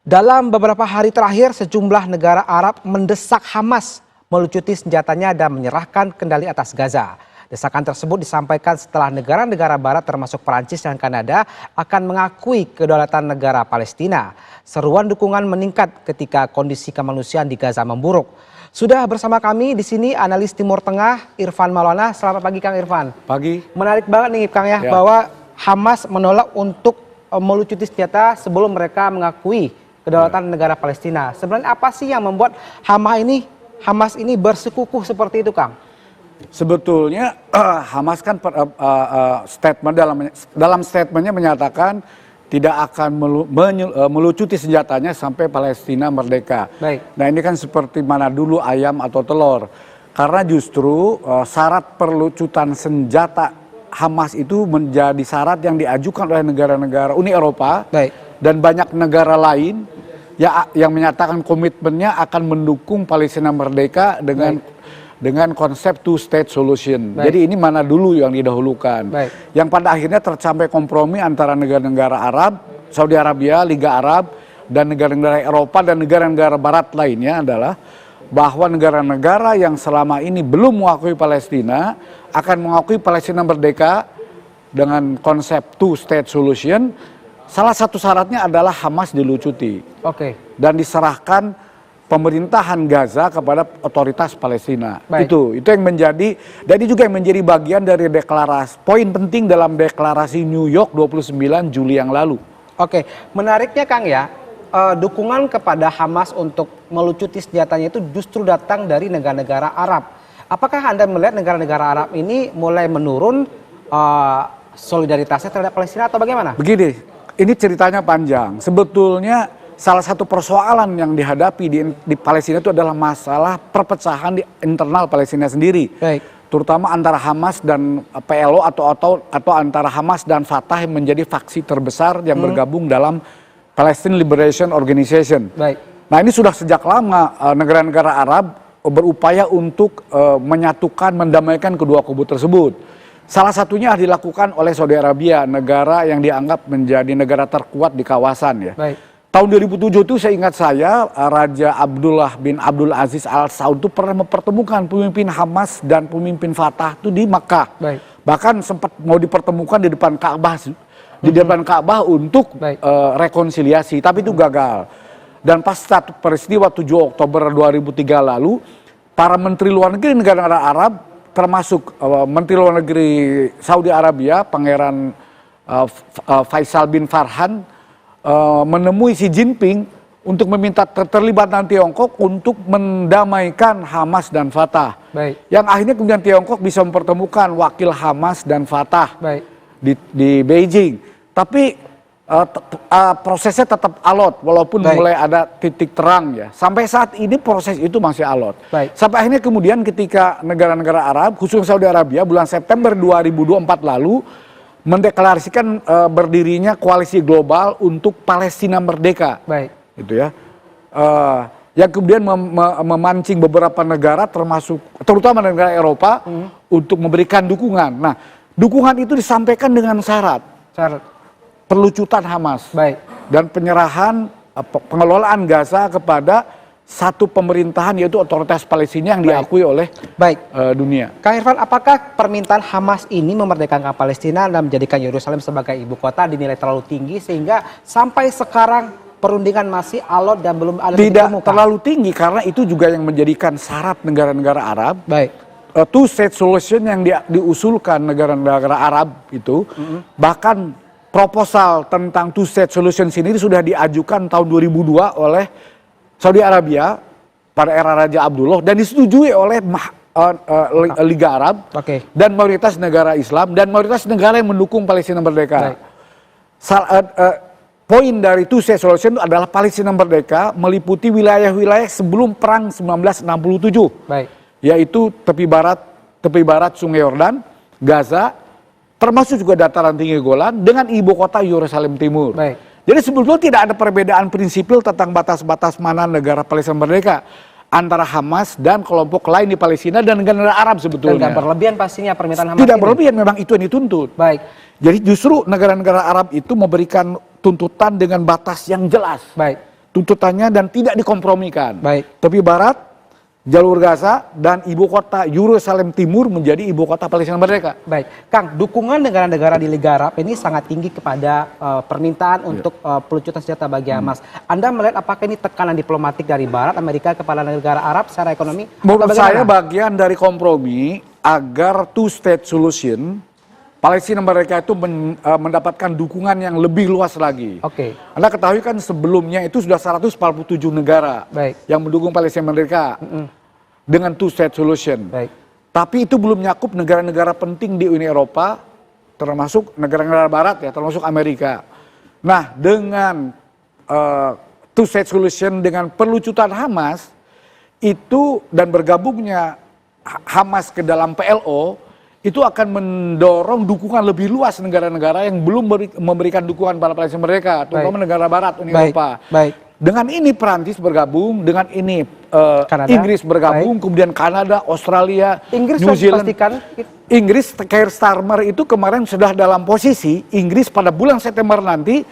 Dalam beberapa hari terakhir, sejumlah negara Arab mendesak Hamas melucuti senjatanya dan menyerahkan kendali atas Gaza. Desakan tersebut disampaikan setelah negara-negara barat termasuk Perancis dan Kanada akan mengakui kedaulatan negara Palestina. Seruan dukungan meningkat ketika kondisi kemanusiaan di Gaza memburuk. Sudah bersama kami di sini analis Timur Tengah Irfan Maulana. Selamat pagi Kang Irfan. Pagi. Menarik banget nih Kang ya, bahwa Hamas menolak untuk melucuti senjata sebelum mereka mengakui kedaulatan negara Palestina. Sebenarnya apa sih yang membuat Hamas ini bersekukuh seperti itu, Kang? Sebetulnya Hamas kan statement dalam statementnya menyatakan tidak akan melucuti senjatanya sampai Palestina merdeka. Baik. Nah ini kan seperti mana dulu ayam atau telur. Karena justru syarat perlucutan senjata Hamas itu menjadi syarat yang diajukan oleh negara-negara Uni Eropa. Baik. Dan banyak negara lain yang menyatakan komitmennya akan mendukung Palestina merdeka dengan konsep two state solution. Baik. Jadi ini mana dulu yang didahulukan. Baik. Yang pada akhirnya tercapai kompromi antara negara-negara Arab, Saudi Arabia, Liga Arab, dan negara-negara Eropa dan negara-negara Barat lainnya adalah bahwa negara-negara yang selama ini belum mengakui Palestina akan mengakui Palestina merdeka dengan konsep two state solution. Salah satu syaratnya adalah Hamas dilucuti. Oke. Dan diserahkan pemerintahan Gaza kepada otoritas Palestina. Baik. Itu yang menjadi, dan ini juga yang menjadi bagian dari deklarasi, poin penting dalam deklarasi New York 29 Juli yang lalu. Oke, menariknya Kang ya, dukungan kepada Hamas untuk melucuti senjatanya itu justru datang dari negara-negara Arab. Apakah Anda melihat negara-negara Arab ini mulai menurun solidaritasnya terhadap Palestina atau bagaimana? Begini. Ini ceritanya panjang. Sebetulnya salah satu persoalan yang dihadapi di Palestina itu adalah masalah perpecahan di internal Palestina sendiri. Baik. Terutama antara Hamas dan PLO atau antara Hamas dan Fatah yang menjadi faksi terbesar yang bergabung dalam Palestine Liberation Organization. Baik. Nah ini sudah sejak lama negara-negara Arab berupaya untuk menyatukan, mendamaikan kedua kubu tersebut. Salah satunya dilakukan oleh Saudi Arabia, negara yang dianggap menjadi negara terkuat di kawasan ya. Baik. Tahun 2007 itu seingat saya Raja Abdullah bin Abdul Aziz Al Saud itu pernah mempertemukan pemimpin Hamas dan pemimpin Fatah itu di Makkah. Baik. Bahkan sempat mau dipertemukan di depan Ka'bah, untuk rekonsiliasi, tapi itu gagal. Dan pasca peristiwa 7 Oktober 2003 lalu, para menteri luar negeri negara-negara Arab termasuk Menteri Luar Negeri Saudi Arabia, Pangeran Faisal bin Farhan, menemui Xi Jinping untuk meminta terlibatkan Tiongkok untuk mendamaikan Hamas dan Fatah. Baik. Yang akhirnya kemudian Tiongkok bisa mempertemukan wakil Hamas dan Fatah di Beijing. Tapi prosesnya tetap alot walaupun mulai ada titik terang ya. Sampai saat ini proses itu masih alot. Baik. Sampai akhirnya kemudian ketika negara-negara Arab, khususnya Saudi Arabia bulan September 2024 lalu mendeklarasikan berdirinya koalisi global untuk Palestina merdeka. Baik. Gitu ya. Yang kemudian memancing beberapa negara terutama negara Eropa untuk memberikan dukungan. Nah, dukungan itu disampaikan dengan syarat perlucutan Hamas. Baik. Dan penyerahan pengelolaan Gaza kepada satu pemerintahan yaitu otoritas Palestina yang diakui oleh dunia. Kang Irfan, apakah permintaan Hamas ini memerdekakan Palestina dan menjadikan Yerusalem sebagai ibu kota dinilai terlalu tinggi sehingga sampai sekarang perundingan masih alot dan belum ada titik temu? Tidak terlalu tinggi karena itu juga yang menjadikan syarat negara-negara Arab. Baik. Two state solution yang diusulkan negara-negara Arab itu bahkan proposal tentang two state solution sendiri sudah diajukan tahun 2002 oleh Saudi Arabia pada era Raja Abdullah dan disetujui oleh Liga Arab dan mayoritas negara Islam dan mayoritas negara yang mendukung Palestina merdeka. Poin dari two state solution itu adalah Palestina merdeka meliputi wilayah-wilayah sebelum perang 1967. Baik. Yaitu tepi barat Sungai Yordan, Gaza, termasuk juga dataran tinggi Golan dengan ibu kota Yerusalem Timur. Baik. Jadi sebetulnya tidak ada perbedaan prinsipil tentang batas-batas mana negara Palestina merdeka antara Hamas dan kelompok lain di Palestina dan negara Arab sebetulnya. Tidak berlebihan pastinya permintaan Hamas. Tidak berlebihan, memang itu yang dituntut. Baik. Jadi justru negara-negara Arab itu memberikan tuntutan dengan batas yang jelas. Baik. tuntutannya dan tidak dikompromikan. Baik. Tepi barat, jalur Gaza, dan ibu kota Yerusalem Timur menjadi ibu kota Palestina merdeka. Baik, Kang, dukungan negara-negara di Liga Arab ini sangat tinggi kepada permintaan untuk pelucutan senjata bagi Hamas. Anda melihat apakah ini tekanan diplomatik dari Barat, Amerika kepada negara Arab secara ekonomi? Menurut saya bagian dari kompromi agar two-state solution, Palestina mereka itu mendapatkan dukungan yang lebih luas lagi. Oke. Anda ketahui kan sebelumnya itu sudah 147 negara yang mendukung Palestina mereka dengan two-state solution. Baik. Tapi itu belum nyakup negara-negara penting di Uni Eropa, termasuk negara-negara Barat ya, termasuk Amerika. Nah, dengan two-state solution dengan perlucutan Hamas itu dan bergabungnya Hamas ke dalam PLO, itu akan mendorong dukungan lebih luas negara-negara yang belum memberikan dukungan pada Palestina mereka, terutama negara Barat, Uni Eropa. Baik. Dengan ini Perancis bergabung, dengan ini Inggris bergabung, kemudian Kanada, Australia, New Zealand. Inggris, Keir Starmer itu kemarin sudah dalam posisi Inggris pada bulan September nanti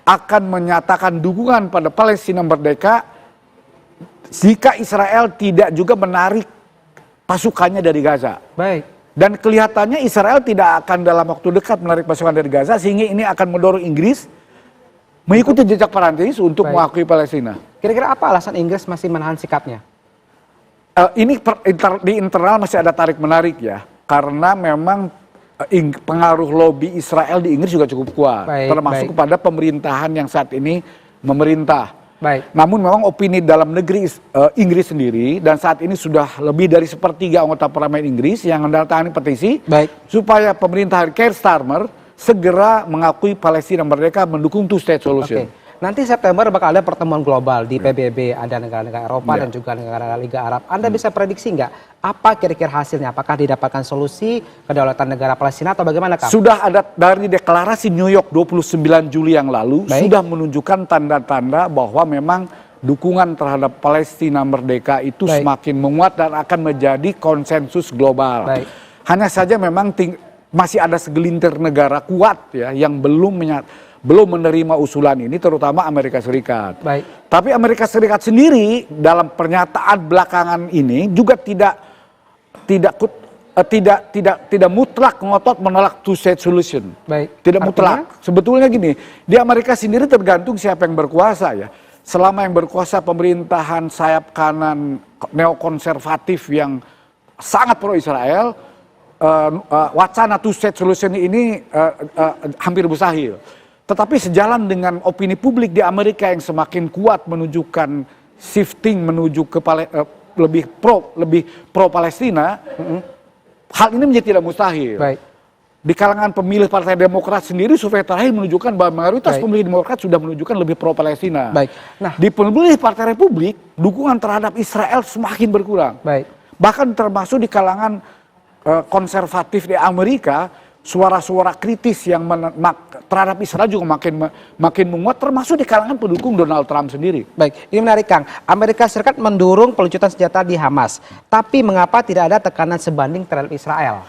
akan menyatakan dukungan pada Palestina merdeka jika Israel tidak juga menarik pasukannya dari Gaza. Baik. Dan kelihatannya Israel tidak akan dalam waktu dekat menarik pasukan dari Gaza, sehingga ini akan mendorong Inggris mengikuti jejak Perancis untuk mengakui Palestina. Kira-kira apa alasan Inggris masih menahan sikapnya? Ini di internal masih ada tarik-menarik ya, karena memang pengaruh lobby Israel di Inggris juga cukup kuat, termasuk kepada pemerintahan yang saat ini memerintah. Baik. Namun memang opini dalam negeri Inggris sendiri, dan saat ini sudah lebih dari sepertiga anggota parlemen Inggris yang menandatangani petisi supaya pemerintah Keir Starmer segera mengakui Palestina merdeka, mendukung two-state solution. Nanti September bakal ada pertemuan global di PBB, ada negara-negara Eropa dan juga negara Liga Arab. Anda bisa prediksi nggak apa kira-kira hasilnya? Apakah didapatkan solusi kedaulatan negara Palestina atau bagaimana, Kang? Sudah ada dari deklarasi New York 29 Juli yang lalu, sudah menunjukkan tanda-tanda bahwa memang dukungan terhadap Palestina merdeka itu semakin menguat dan akan menjadi konsensus global. Hanya saja memang masih ada segelintir negara kuat ya yang belum menerima usulan ini, terutama Amerika Serikat. Tapi Amerika Serikat sendiri dalam pernyataan belakangan ini juga tidak mutlak ngotot menolak two-state solution. Tidak mutlak. Sebetulnya gini, di Amerika sendiri tergantung siapa yang berkuasa ya. Selama yang berkuasa pemerintahan sayap kanan neokonservatif yang sangat pro-Israel, wacana two-state solution ini hampir mustahil. Tetapi sejalan dengan opini publik di Amerika yang semakin kuat menunjukkan shifting menuju ke lebih pro Palestina, hal ini menjadi tidak mustahil. Di kalangan pemilih Partai Demokrat sendiri, survei terakhir menunjukkan bahwa mayoritas pemilih Demokrat sudah menunjukkan lebih pro Palestina. Nah, di pemilih Partai Republik, dukungan terhadap Israel semakin berkurang. Bahkan termasuk di kalangan konservatif di Amerika, suara-suara kritis yang terhadap Israel juga makin menguat, termasuk di kalangan pendukung Donald Trump sendiri. Baik, ini menarik, Kang. Amerika Serikat mendorong pelucutan senjata di Hamas, tapi mengapa tidak ada tekanan sebanding terhadap Israel?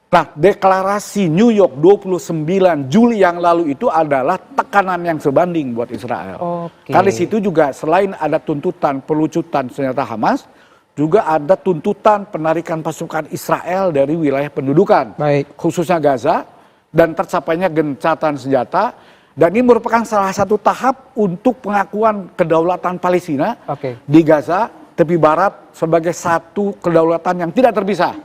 Nah, deklarasi New York 29 Juli yang lalu itu adalah tekanan yang sebanding buat Israel. Karena di situ juga selain ada tuntutan pelucutan senjata Hamas, juga ada tuntutan penarikan pasukan Israel dari wilayah pendudukan, khususnya Gaza, dan tercapainya gencatan senjata. Dan ini merupakan salah satu tahap untuk pengakuan kedaulatan Palestina di Gaza, tepi barat, sebagai satu kedaulatan yang tidak terpisah.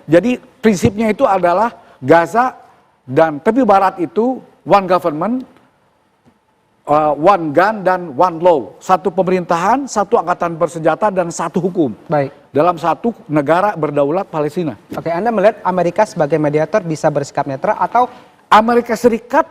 Jadi prinsipnya itu adalah Gaza dan tepi barat itu one government, one gun dan one law. Satu pemerintahan, satu angkatan bersenjata, dan satu hukum. Dalam satu negara berdaulat Palestina. Anda melihat Amerika sebagai mediator bisa bersikap netral atau Amerika Serikat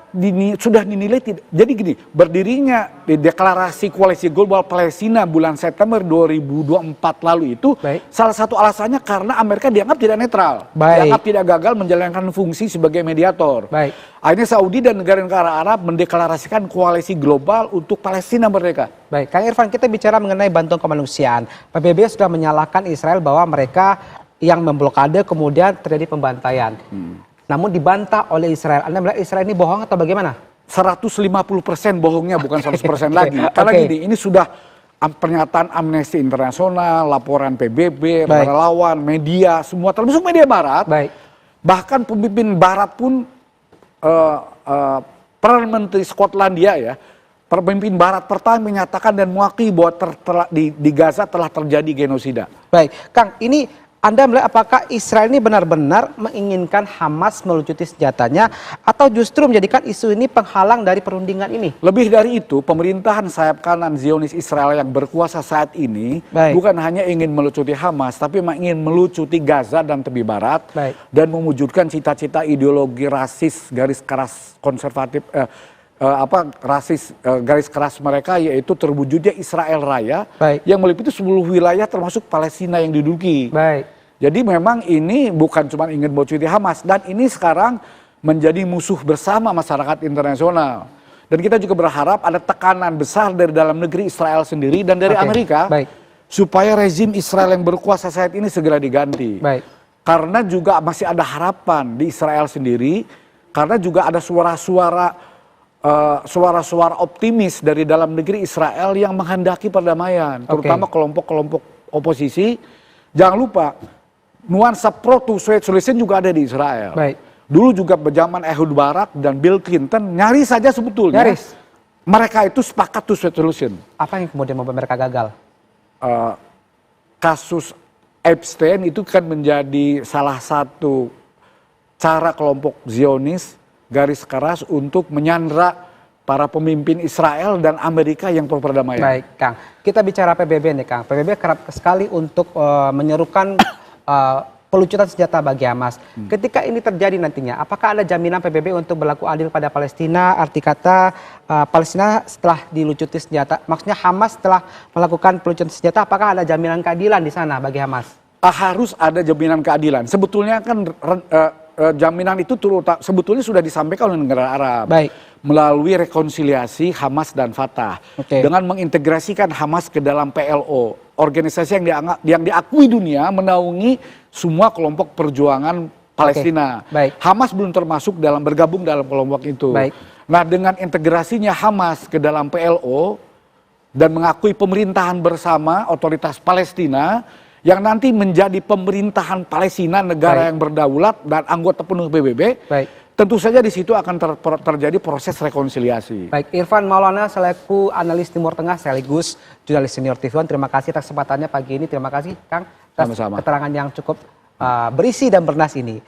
sudah dinilai tidak. Jadi gini, berdirinya di deklarasi koalisi global Palestina bulan September 2024 lalu itu salah satu alasannya karena Amerika dianggap tidak netral, dianggap tidak gagal menjalankan fungsi sebagai mediator. Akhirnya Saudi dan negara-negara Arab mendeklarasikan koalisi global untuk Palestina merdeka. Baik, Kang Irfan, kita bicara mengenai bantuan kemanusiaan. PBB sudah menyalahkan Israel bahwa mereka yang memblokade kemudian terjadi pembantaian. Namun dibantah oleh Israel. Anda melihat Israel ini bohong atau bagaimana? 150% bohongnya, bukan 100% lagi. Karena gini, ini sudah pernyataan Amnesty Internasional, laporan PBB, relawan, media, semua termasuk media Barat. Bahkan pemimpin Barat pun, Perdana Menteri Skotlandia ya, pemimpin Barat pertama menyatakan dan mengakui bahwa di Gaza telah terjadi genosida. Baik, Kang, ini Anda melihat apakah Israel ini benar-benar menginginkan Hamas melucuti senjatanya atau justru menjadikan isu ini penghalang dari perundingan ini? Lebih dari itu, pemerintahan sayap kanan Zionis Israel yang berkuasa saat ini bukan hanya ingin melucuti Hamas, tapi ingin melucuti Gaza dan tepi barat dan mewujudkan cita-cita ideologi rasis garis keras konservatif garis keras mereka, yaitu terwujudnya Israel Raya yang meliputi seluruh wilayah termasuk Palestina yang diduduki. Jadi memang ini bukan cuma ingin melucuti Hamas, dan ini sekarang menjadi musuh bersama masyarakat internasional. Dan kita juga berharap ada tekanan besar dari dalam negeri Israel sendiri dan dari Amerika supaya rezim Israel yang berkuasa saat ini segera diganti. Karena juga masih ada harapan di Israel sendiri, karena juga ada suara-suara optimis dari dalam negeri Israel yang menghendaki perdamaian, terutama kelompok-kelompok oposisi. Jangan lupa, nuansa pro-two-state solution juga ada di Israel. Dulu juga zaman Ehud Barak dan Bill Clinton nyaris saja sebetulnya mereka itu sepakat two-state solution. Apa yang kemudian membuat mereka gagal? Kasus Epstein itu kan menjadi salah satu cara kelompok Zionis garis keras untuk menyandra para pemimpin Israel dan Amerika yang pro perdamaian. Baik, Kang. Kita bicara PBB nih, Kang. PBB kerap sekali untuk menyerukan pelucutan senjata bagi Hamas. Ketika ini terjadi nantinya, apakah ada jaminan PBB untuk berlaku adil pada Palestina? Arti kata Palestina setelah dilucuti senjata, maksudnya Hamas setelah melakukan pelucutan senjata, apakah ada jaminan keadilan di sana bagi Hamas? Harus ada jaminan keadilan. Sebetulnya kan jaminan itu sebetulnya sudah disampaikan oleh negara Arab melalui rekonsiliasi Hamas dan Fatah dengan mengintegrasikan Hamas ke dalam PLO, organisasi yang diakui dunia menaungi semua kelompok perjuangan Palestina. Hamas belum termasuk bergabung dalam kelompok itu. Nah, dengan integrasinya Hamas ke dalam PLO dan mengakui pemerintahan bersama otoritas Palestina yang nanti menjadi pemerintahan Palestina, negara yang berdaulat dan anggota penuh PBB, tentu saja di situ akan terjadi proses rekonsiliasi. Baik, Irfan Maulana selaku analis Timur Tengah sekaligus jurnalis senior TV One, terima kasih atas kesempatannya pagi ini. Terima kasih, Kang, atas keterangan yang cukup berisi dan bernas ini.